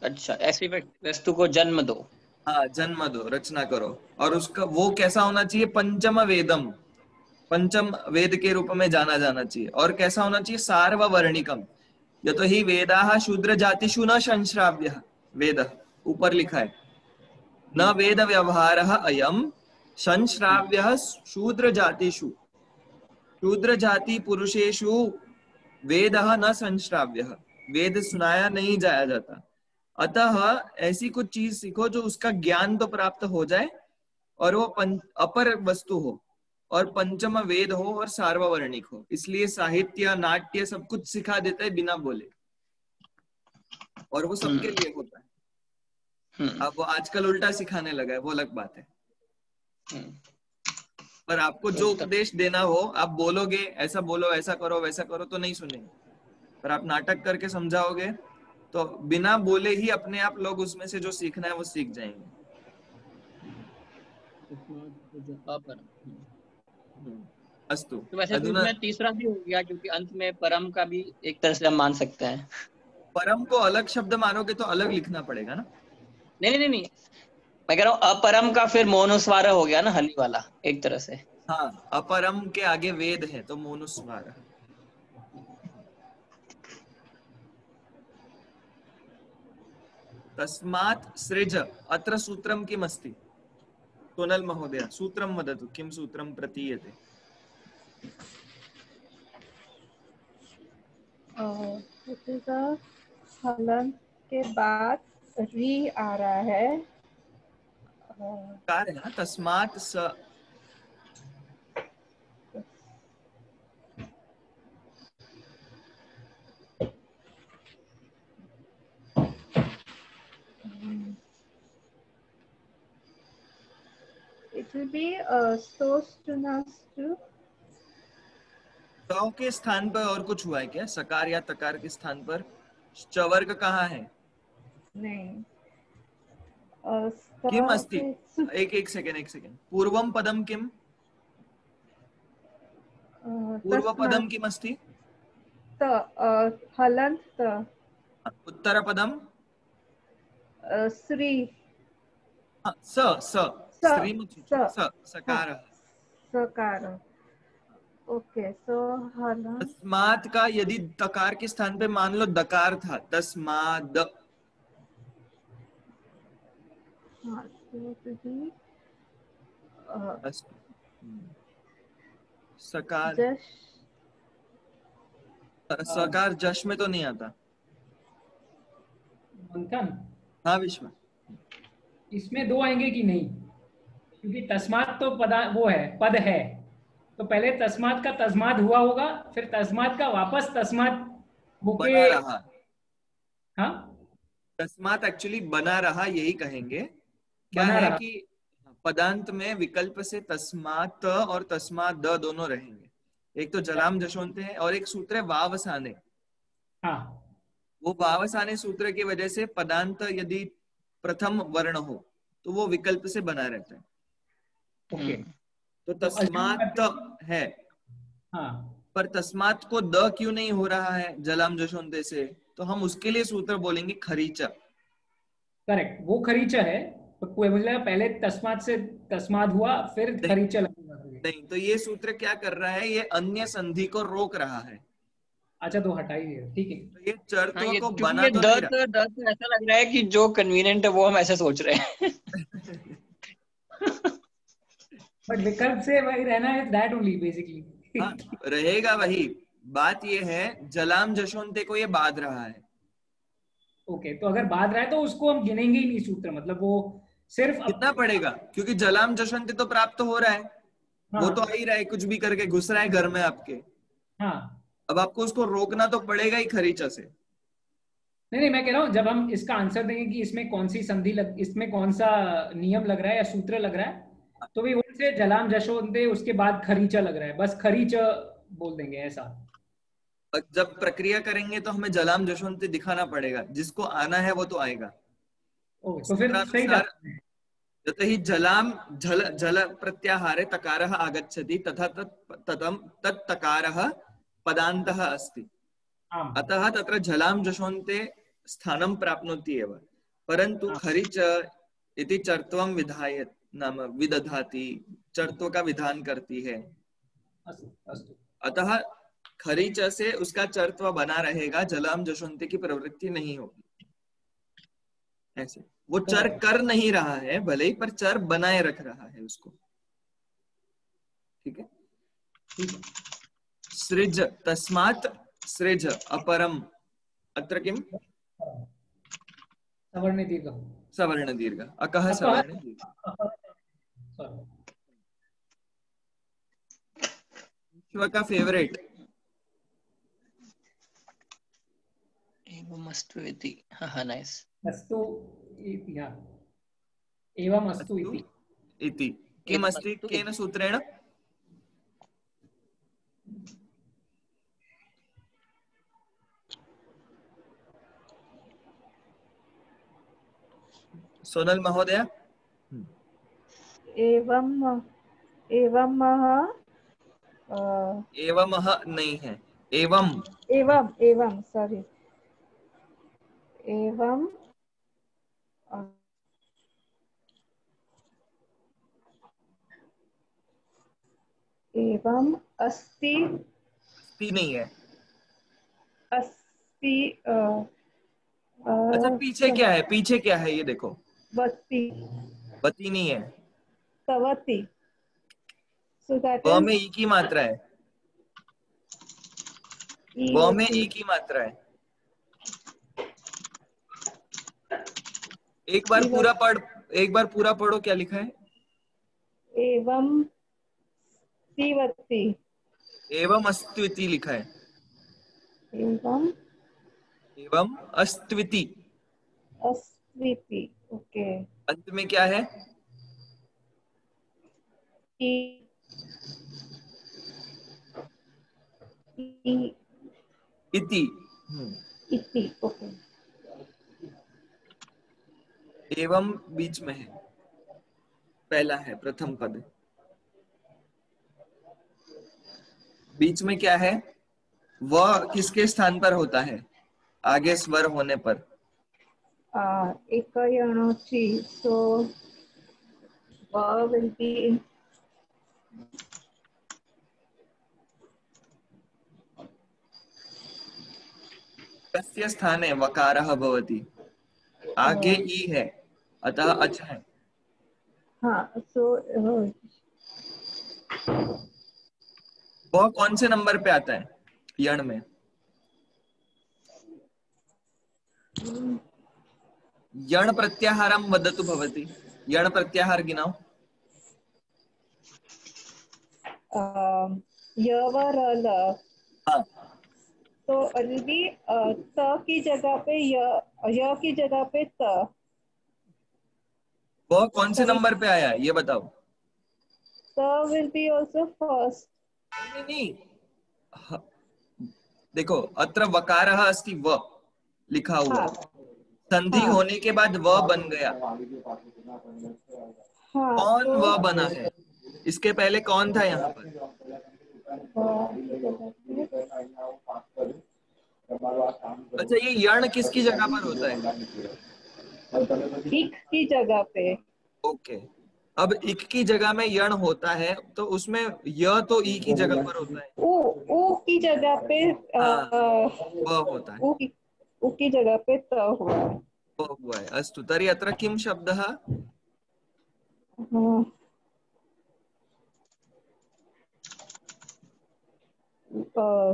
S2: अच्छा, ऐसी वस्तु को जन्म दो।
S1: हाँ, जन्म दो, रचना करो। और उसका वो कैसा होना चाहिए? पंचम वेदम, पंचम वेद के रूप में जाना जाना चाहिए। और कैसा होना चाहिए? सार्ववर्णिकम। यतो ही वेदाः शूद्र जातिषु न संश्राव्यः। वेद ऊपर लिखा है, न वेद व्यवहारः अयम संश्राव्यः शूद्र जातिषु। शूद्र जाति पुरुषेषु वेदः न संश्राव्यः। वेद सुनाया नहीं जाया जाता। अतः ऐसी कुछ चीज सीखो जो उसका ज्ञान तो प्राप्त हो जाए, और वो अपर वस्तु हो, और पंचम वेद हो, और सार्ववर्णिक हो। इसलिए साहित्य नाट्य सब कुछ सिखा देता है बिना बोले, और वो सबके लिए होता है। अब वो आजकल उल्टा सिखाने लगा है, वो अलग बात है। पर आपको जो उपदेश देना हो, आप बोलोगे ऐसा बोलो, ऐसा करो, वैसा करो, तो नहीं सुनेंगे। पर आप नाटक करके समझाओगे तो बिना बोले ही अपने आप लोग उसमें से जो सीखना है वो सीख जाएंगे। अस्तु।
S2: तो वैसे तो इसमें तीसरा भी हो गया, क्योंकि अंत में परम का भी एक तरह से हम मान सकते हैं।
S1: परम को अलग शब्द मानोगे तो अलग लिखना पड़ेगा ना।
S2: नहीं, मैं कह रहा हूँ अपरम का फिर मोनुस्वार हो गया ना, हली वाला, एक तरह से।
S1: हाँ, अपरम के आगे वेद है तो मोनुस्वार। तस्मात् सृज, अत्र सूत्रम किम अस्ति? सोनल महोदय, सूत्रम वदतु, किम सूत्रम प्रतीयते?
S3: हलन के बाद री आ रहा है।
S1: कार है ना, तस्मात् स।
S3: it will be sostunastu.
S1: ट के स्थान पर और कुछ हुआ है क्या? सकार या तकार के स्थान पर च वर्ग कहाँ है?
S3: नहीं,
S1: किम अस्ति? एक सेकेंड पूर्वम पदम किम? पूर्वपदम किम अस्ति?
S3: हलन्त त,
S1: उत्तरपदम
S3: श्री
S1: स स श्रीमुखी स सकारः।
S3: सकार। ओके, सो हलन्त
S1: तस्मात् का यदि तकार के स्थान पे मान लो दकार था, तस्माद। सकार
S3: जश
S1: सकार जश में तो नहीं आता।
S4: मंथन,
S1: हाँ विश्व,
S4: इसमें दो आएंगे कि नहीं? क्योंकि तस्मात तो वो है, पद है, तो पहले तस्मात का तस्मात हुआ होगा, फिर तस्मात का वापस तस्मात होके
S1: बना रहा।
S4: हाँ,
S1: तस्मात एक्चुअली बना रहा, यही कहेंगे। क्या
S4: बना
S1: है
S4: रहा।
S1: कि पदांत में विकल्प से तस्मात और तस्मात द दोनों रहेंगे। एक तो जलाम जशोंते है और एक सूत्र है वावसाने।
S4: हाँ,
S1: वो वावसाने सूत्र की वजह से पदांत यदि प्रथम वर्ण हो तो वो विकल्प से बना रहता है।
S4: ओके।
S1: तो तस्मात है,
S4: हाँ,
S1: पर तस्मात को द क्यों नहीं हो रहा है जलाम जशोंते से? तो हम उसके लिए सूत्र बोलेंगे खरीचा।
S4: करेक्ट, वो खरीचा है। तो कोई मुझे पहले तस्मात से तस्मात हुआ, फिर खरीचा लगेगा।
S1: नहीं, तो ये सूत्र क्या कर रहा है? ये अन्य संधि को रोक रहा है।
S4: अच्छा, तो हटाइए, ठीक है।
S1: तो ये चरत्व को
S2: क्योंकि
S1: बना
S2: ये
S1: तो नहीं रहा।
S2: दर्द ऐसा लग रहा है कि जो कन्वीनियंट है वो हम ऐसे सोच रहे हैं।
S4: बट विकल्प से वही रहना है, दैट ओनली बेसिकली।
S1: हाँ, रहेगा वही। बात ये है जलाम जशोंते को ये बाध रहा है।
S4: ओके, तो अगर बात रहा है तो उसको हम गिनेंगे ही नहीं सूत्र, मतलब वो सिर्फ
S1: कितना पड़ेगा? क्योंकि जलाम जशोंते तो प्राप्त हो रहा है, वो तो आ
S4: हाँ,
S1: ही रहा है, कुछ भी करके घुस रहा है घर में आपके।
S4: हाँ।
S1: अब आपको उसको रोकना तो पड़ेगा ही खरीचा से।
S4: नहीं, मैं कह रहा हूँ जब हम इसका आंसर देंगे कि इसमें कौन सी संधि इसमें कौन सा नियम लग रहा है या सूत्र लग रहा है, तो भी वहां से जलाम जशोंते, उसके बाद खरीचा लग रहा है, बस खरीचा बोल देंगे ऐसा।
S1: और जब प्रक्रिया करेंगे तो हमें जलाम जशोंते दिखाना पड़ेगा, जिसको आना है वो तो आएगा।
S4: ओके, तो फिर सही
S1: सूत्रानुसार
S4: जाता है।
S1: यतो हि जलाम जल जल प्रत्याहारे तकारः आगच्छति तथा तत् तकारः पदान्तः अस्ति,
S4: आम,
S1: अतः तत्र जलाम जशोन्ते स्थानं प्राप्नोति एव। परन्तु
S4: हाँ,
S1: खरिच इति चर्त्वं विधाय नाम विदधाति, चर्त्व का विधान करती है।
S4: अस्तु, अस्तु।
S1: अतः खरिच से उसका चर्त्व बना रहेगा, जलाम जशोन्ते की प्रवृत्ति नहीं होगी। ऐसे वो चर कर नहीं रहा है भले ही, पर चर बनाए रख रहा है उसको। ठीक है,
S4: ठीक है।
S1: सृज तस्मात् सृज अपरम अत्र किम?
S4: सवर्ण दीर्घ।
S1: सवर्ण दीर्घ, अकः सवर्ण दीर्घ। विश्व का फेवरेट
S2: एवं अस्तु इति। हाँ, नाइस।
S4: अस्तु इति, हाँ, एवं अस्तु इति।
S1: इति किम अस्ति केन सूत्रेण? सोनल महोदय।
S3: एवं
S1: एवमः नहीं है, एवं
S3: एवं सॉरी, एवं एवं अस्ति
S1: नहीं है।
S3: अस्ति
S1: अच्छा, पीछे क्या है? पीछे क्या है ये देखो।
S3: वति
S1: बती नहीं है।
S3: सवति, so that
S1: ब
S3: is
S1: में ई की मात्रा है। ब में ई की मात्रा है। एक बार पूरा पढ़ो, क्या लिखा है?
S3: एवं सीवति,
S1: एवं अस्त्विति लिखा है। एवं अस्त्विति,
S3: अस्त्विति। ओके,
S1: अंत में क्या है?
S3: इ-
S1: इति।
S3: इति, ओके।
S1: एवं बीच में है, पहला है प्रथम पद। बीच में क्या है? वह किसके स्थान पर होता है आगे स्वर होने पर?
S3: एक यणोची, so will be
S1: कस्य स्थाने वकारः भवति? आगे ई है, अतः अच है।
S3: हाँ, so
S1: वह कौन से नंबर पे आता है यण में? यण प्रत्याहारं वदतु भवति। यण प्रत्याहार गिनाओ।
S3: यवरल,
S1: हाँ,
S3: तो will be त की जगह पे य की जगह पे त।
S1: वह कौन से नंबर पे आया ये बताओ।
S3: त will be also first.
S1: नहीं नहीं, हाँ, देखो अत्र वकारः अस्ति, व लिखा हुआ,
S3: हाँ,
S1: संधि
S3: हाँ,
S1: होने के बाद व बन गया।
S3: हाँ,
S1: कौन
S3: तो
S1: व बना है? इसके पहले कौन था यहाँ पर? अच्छा, ये यण किसकी जगह पर होता है?
S3: इक की जगह पे।
S1: ओके, अब इक की जगह में यण होता है तो उसमें य तो ई की जगह पर होता है।
S3: ऊ की जगह पे
S1: हाँ, व होता है,
S3: ऊ की जगह पे त हुआ है।
S1: व हुआ है। अस्तु, तर्हि अत्र किं शब्दः?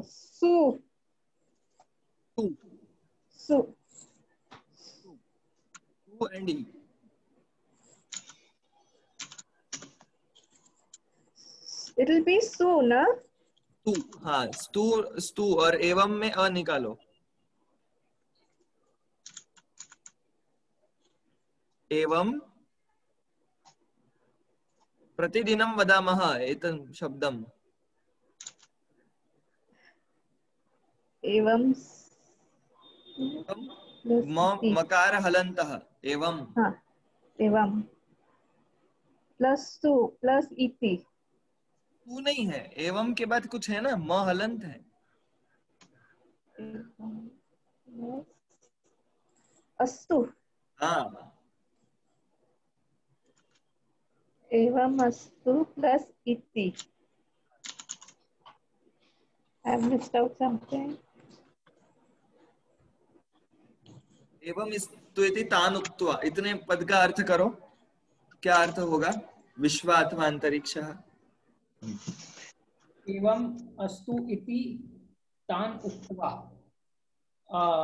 S3: सु
S1: टू,
S3: सु
S1: टू एंड ई।
S3: इट विल बी सु ना?
S1: टू, हाँ, स्तु, स्तु और एवं में अ निकालो। एवं प्रतिदिनं वदामः एतत् शब्दम्।
S3: एवं
S1: मकार हलन्तः, एवं।
S3: हाँ, एवं प्लस टू प्लस इति।
S1: तू नहीं है, एवं के बाद कुछ है ना, म हलंत है।
S3: अस्तु,
S1: हाँ,
S3: एवं अस्तु प्लस इति। I have missed out something.
S1: एवं स्तु इति तान् उक्त्वा, इतने पद का अर्थ करो, क्या अर्थ होगा? विश्व अथवा अंतरिक्षः।
S4: एवं अस्तु इति तान् उक्त्वा,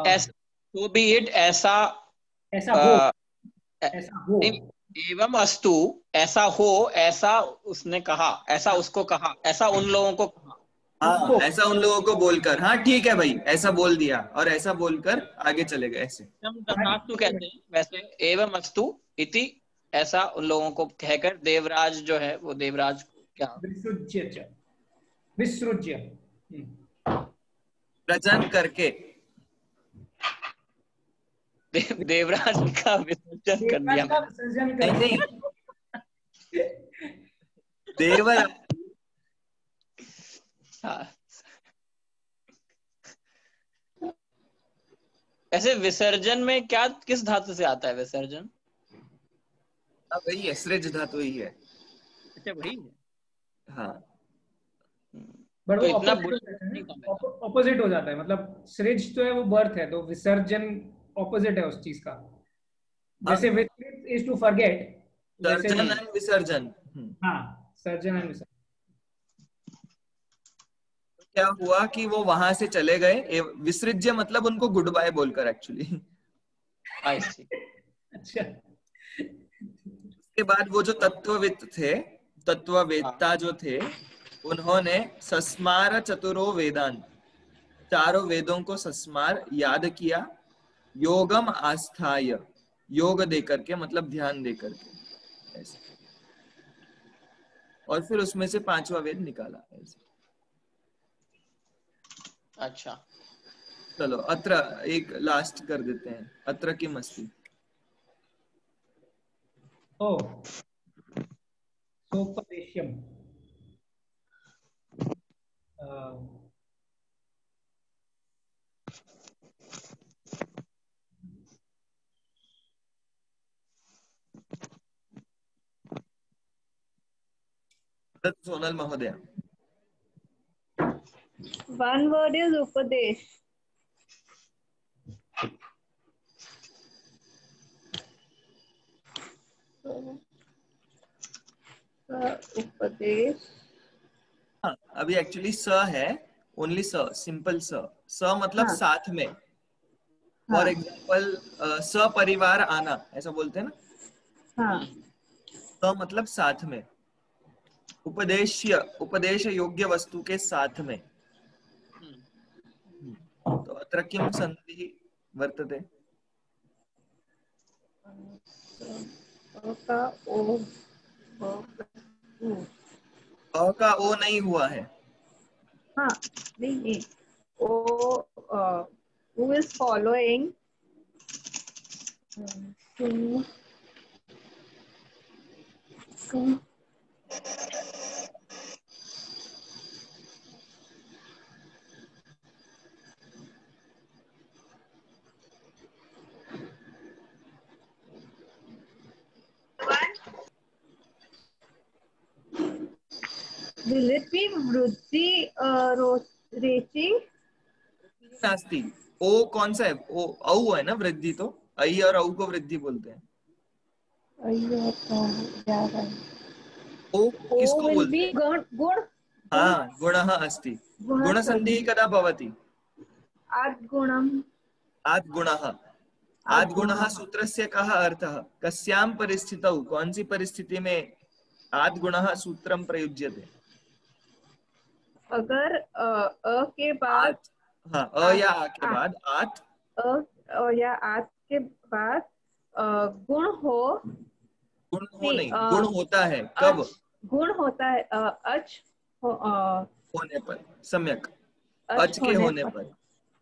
S2: ऐसा, तो बी इट, ऐसा
S4: ऐसा हो, ऐसा हो।
S2: एवं अस्तु, ऐसा हो, ऐसा उसने कहा, ऐसा उसको कहा, ऐसा उन लोगों को कहा।
S1: हाँ, ऐसा उन लोगों को बोलकर, हाँ ठीक है भाई, ऐसा बोल दिया और ऐसा बोलकर आगे चले गए ऐसे।
S2: हम तथास्तु कहते हैं वैसे, एवं अस्तु इति, ऐसा उन लोगों को कहकर देवराज जो है वो देवराज क्या
S4: विसृज्य, विसृज्य,
S1: प्रजन करके,
S2: देवराज का विसर्जन कर दिया।
S1: नहीं नहीं, देवराज।
S2: हाँ, ऐसे विसर्जन में क्या, किस धातु से आता है विसर्जन?
S1: वही है, सृज धातु ही है।
S2: अच्छा, वही है।
S1: हाँ,
S4: बट
S2: तो
S4: वो
S2: इतना
S4: ऑपोजिट हो जाता है, मतलब सृज तो है वो बर्थ है, तो विसर्जन ऑपोजिट है उस चीज का। जैसे विसर्जन इज टू फॉरगेट,
S1: सर्जन एंड विसर्जन।
S4: हाँ, सर्जन एंड विसर्जन।
S1: क्या हुआ कि वो वहां से चले गए, विसृज्य मतलब उनको गुड बाय बोलकर एक्चुअली।
S4: अच्छा,
S1: उसके बाद वो जो तत्वविद थे, तत्ववेत्ता जो थे, उन्होंने सस्मार चतुरो वेदान, चारों वेदों को सस्मार याद किया, योगम आस्थाय, योग देकर के मतलब ध्यान देकर के, ऐसे। और फिर उसमें से पांचवा वेद निकाला ऐसे।
S2: अच्छा
S1: चलो अत्र एक लास्ट कर देते हैं, अत्र किम अस्ति।
S4: ओ सोपदेश्यम,
S1: सोनल महोदय।
S3: One word is Upadesh. Upadesh.
S1: हाँ, अभी एक्चुअली स है, ओनली स, सिंपल स। स मतलब
S3: हाँ,
S1: साथ में। फॉर
S3: हाँ,
S1: एग्जाम्पल सपरिवार आना, ऐसा बोलते हैं ना।
S3: हाँ,
S1: स मतलब साथ में। उपदेश्य, उपदेश योग्य वस्तु के साथ में। तो अत्र किम संधि वर्तते।
S3: का ओ,
S1: अ का ओ नहीं हुआ है।
S3: हाँ, नहीं, ओ, who is following, to, will it be वृद्धि, रेची?
S1: नास्ति। ओ कौन सा है, ओ औ है ना, वृद्धि तो ऐ और औ को वृद्धि बोलते हैं। ओ
S3: ओ
S1: किसको
S3: will
S1: बोलते
S3: be
S1: हैं।
S3: गुण, गुण,
S1: हाँ, गुणः अस्ति। गुणसन्धिः कदा भवति।
S3: आद्गुणम्,
S1: आद्गुणः। आद्गुणः सूत्रस्य कः अर्थः, कस्यां परिस्थितौ, कौन सी परिस्थिति में आद्गुणः सूत्रं प्रयुज्यते।
S3: अगर अ के बाद,
S1: आत्, हाँ, अ या आ के
S3: आ,
S1: बाद आत्,
S3: या आत के बाद गुण हो,
S1: गुण हो
S3: नहीं,
S1: नहीं, गुण होता है कब,
S3: अच, गुण होता है, अच हो,
S1: होने पर, सम्यक,
S3: अच
S1: अच के
S3: होने
S1: होने
S3: पर,
S1: पर।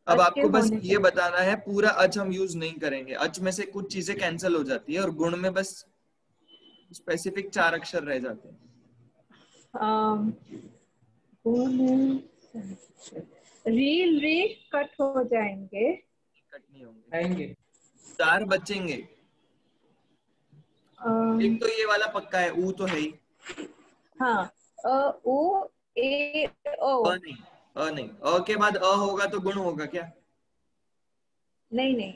S1: अब
S3: अच के
S1: आपको बस
S3: होने
S1: ये
S3: पर,
S1: बताना है, पूरा अच हम यूज नहीं करेंगे, अच में से कुछ चीजें कैंसिल हो जाती है और गुण में बस स्पेसिफिक 4 अक्षर रह जाते हैं।
S3: गुण रील री कट हो जाएंगे,
S1: कट नहीं होंगे,
S4: आएंगे।
S1: 4 बचेंगे। एक तो ये वाला पक्का है, ऊ तो है ही।
S3: हाँ, ओ, ए, ओ,
S1: अ नहीं, अ नहीं, अ के बाद अ होगा तो गुण होगा क्या।
S3: नहीं,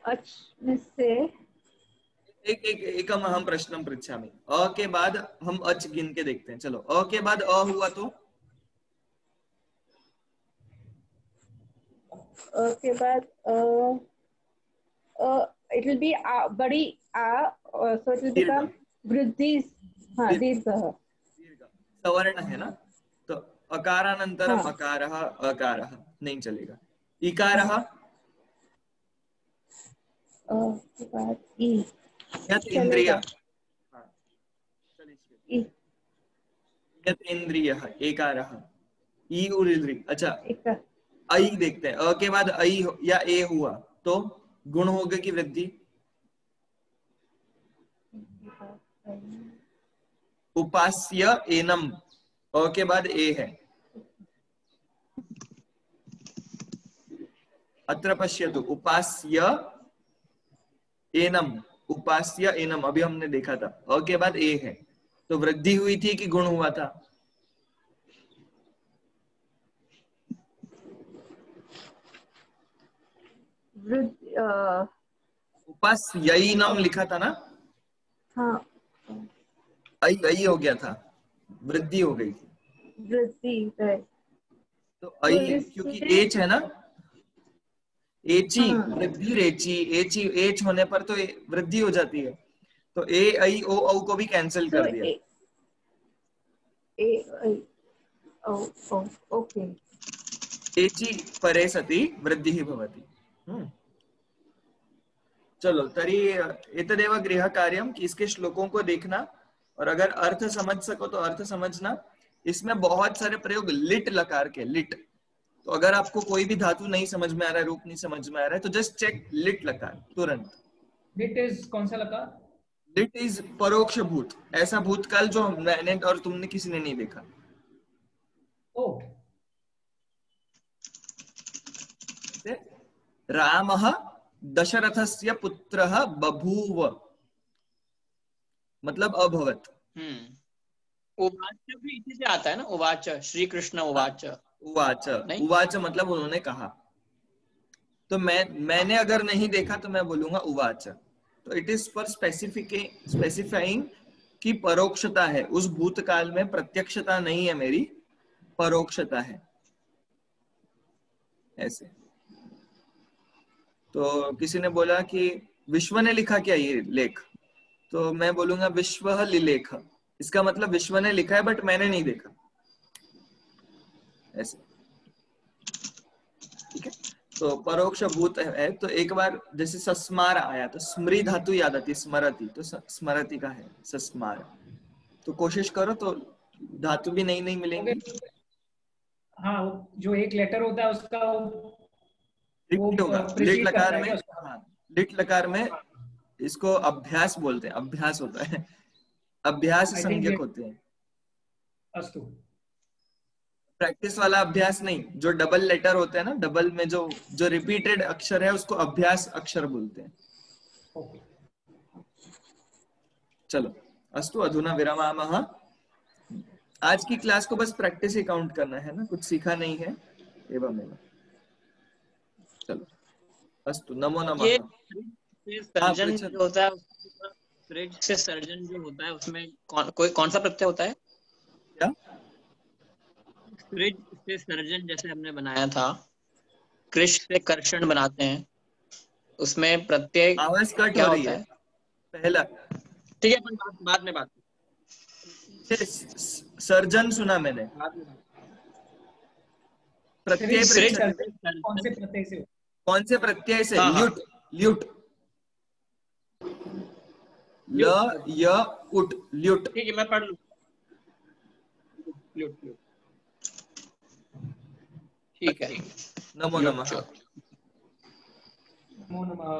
S3: अच में से,
S1: एक एक एकम अहम प्रश्नम पृच्छामि। अ के बाद हम अच गिन के देखते हैं। चलो, अ के बाद अ हुआ तो
S3: के बाद it will be बड़ी आ, so it will
S1: दीर्घ,
S3: become वृद्धि, हाँ,
S1: दीर्घ,
S3: दीर्घ,
S1: दीर्घ सवर्ण है ना, तो अकारानन्तरम
S3: हाँ,
S1: अकारः, अकारः नहीं चलेगा। इकारः,
S3: के बाद ई
S1: यत् इंद्रिय,
S3: चलेगा,
S1: हाँ, चलिए,
S3: ई,
S1: यत् इंद्रियः, एकारः, ई उरिद्रि। अच्छा,
S3: एक,
S1: ऐ देखते हैं, अ के बाद ऐ या ए हुआ तो गुण होगा कि वृद्धि। उपास्य एनम, अ के बाद ए है। अत्र पश्यतु, उपास्य एनम, उपास्य एनम, अभी हमने देखा था, अ के बाद ए है, तो वृद्धि हुई थी कि गुण हुआ था। उपास्यैनम लिखा था ना,
S3: हाँ,
S1: ऐ ऐ हो गया था, वृद्धि हो गई थी।
S3: वृद्धि, right.
S1: तो
S3: तो
S1: ऐ क्योंकि
S3: इसमें,
S1: एच है ना, एची,
S3: हाँ,
S1: वृद्धि रेची, एची एच होने पर तो वृद्धि हो जाती है, तो ए ऐ ओ औ को भी कैंसिल
S3: so
S1: कर दिया।
S3: ओ, ओके,
S1: एची परे सति वृद्धिः भवति। चलो तर्हि एतदेव गृहकार्यम्, इसके श्लोकों को देखना और अगर अर्थ समझ सको तो अर्थ समझना। इसमें बहुत सारे प्रयोग लिट लकार के, लिट। तो अगर आपको कोई भी धातु नहीं समझ में आ रहा है, रूप नहीं समझ में आ रहा है, तो जस्ट चेक लिट लकार तुरंत।
S4: लिट इज कौन सा लकार?
S1: लिट इज परोक्ष भूत, ऐसा भूतकाल जो मैंने और तुमने किसी ने नहीं देखा।
S4: ओ,
S1: रामः दशरथस्य पुत्रः बभूव, मतलब अभवत।
S2: उवाच भी इसी से आता है ना, उवाच, श्री कृष्ण उवाच।
S1: उवाच, उवाच मतलब उन्होंने कहा। तो मैंने अगर नहीं देखा तो मैं बोलूंगा उवाच। तो इट इज फॉर स्पेसिफाइंग कि परोक्षता है उस भूतकाल में, प्रत्यक्षता नहीं है मेरी, परोक्षता है ऐसे। तो किसी ने बोला कि विश्व ने लिखा क्या ये लेख, तो मैं बोलूंगा विश्व लिलेख। इसका मतलब विश्व ने लिखा है बट मैंने नहीं देखा, ऐसे। ठीक है, तो परोक्ष भूत है। तो एक बार जैसे सस्मार आया तो स्मृ धातु याद आती, स्मरति, तो स्मरति का है सस्मार। तो कोशिश करो तो धातु भी नई नई मिलेंगी।
S4: हाँ, जो एक लेटर होता है उसका वो
S1: होगा लिट
S4: precede
S1: लकार
S4: करता है
S1: में।
S4: क्या उसको?
S1: हाँ, लिट लकार में इसको अभ्यास बोलते हैं, अभ्यास होता है, अभ्यास
S4: I think
S1: संज्ञक
S4: ये
S1: होते हैं।
S4: अस्तु।
S1: प्रैक्टिस वाला अभ्यास नहीं, जो डबल लेटर होते हैं ना, डबल में जो जो रिपीटेड अक्षर है उसको अभ्यास अक्षर बोलते हैं।
S4: ओके,
S1: चलो, अस्तु अधुना विरमामः। आज की क्लास को बस प्रैक्टिस ही काउंट करना है ना, कुछ सीखा नहीं है एवं। चलो, अस्तु, नमो नमः।
S2: ये सर्जन जो होता है, फ्रिज से सर्जन जो होता है उसमें कौन सा प्रत्यय होता है?
S1: क्या?
S2: फ्रिज से सर्जन जैसे हमने बनाया था, कृष से कर्षण बनाते हैं, उसमें प्रत्यय
S1: आवाज कट
S2: क्या
S1: हो रही
S2: होता
S1: है पहला।
S2: ठीक है, अपन बाद में बात।
S1: सर्जन सुना मैंने, प्रत्यय
S4: कौन से प्रत्यय से?
S1: कौन से प्रत्यय से?
S2: हाँ,
S1: ल्युट, ल्युट, ल य उट, ल्युट।
S2: ठीक है, मैं पढ़ लूं। ल्युट, ठीक है।
S1: नमो नमः।
S4: नमो नमः।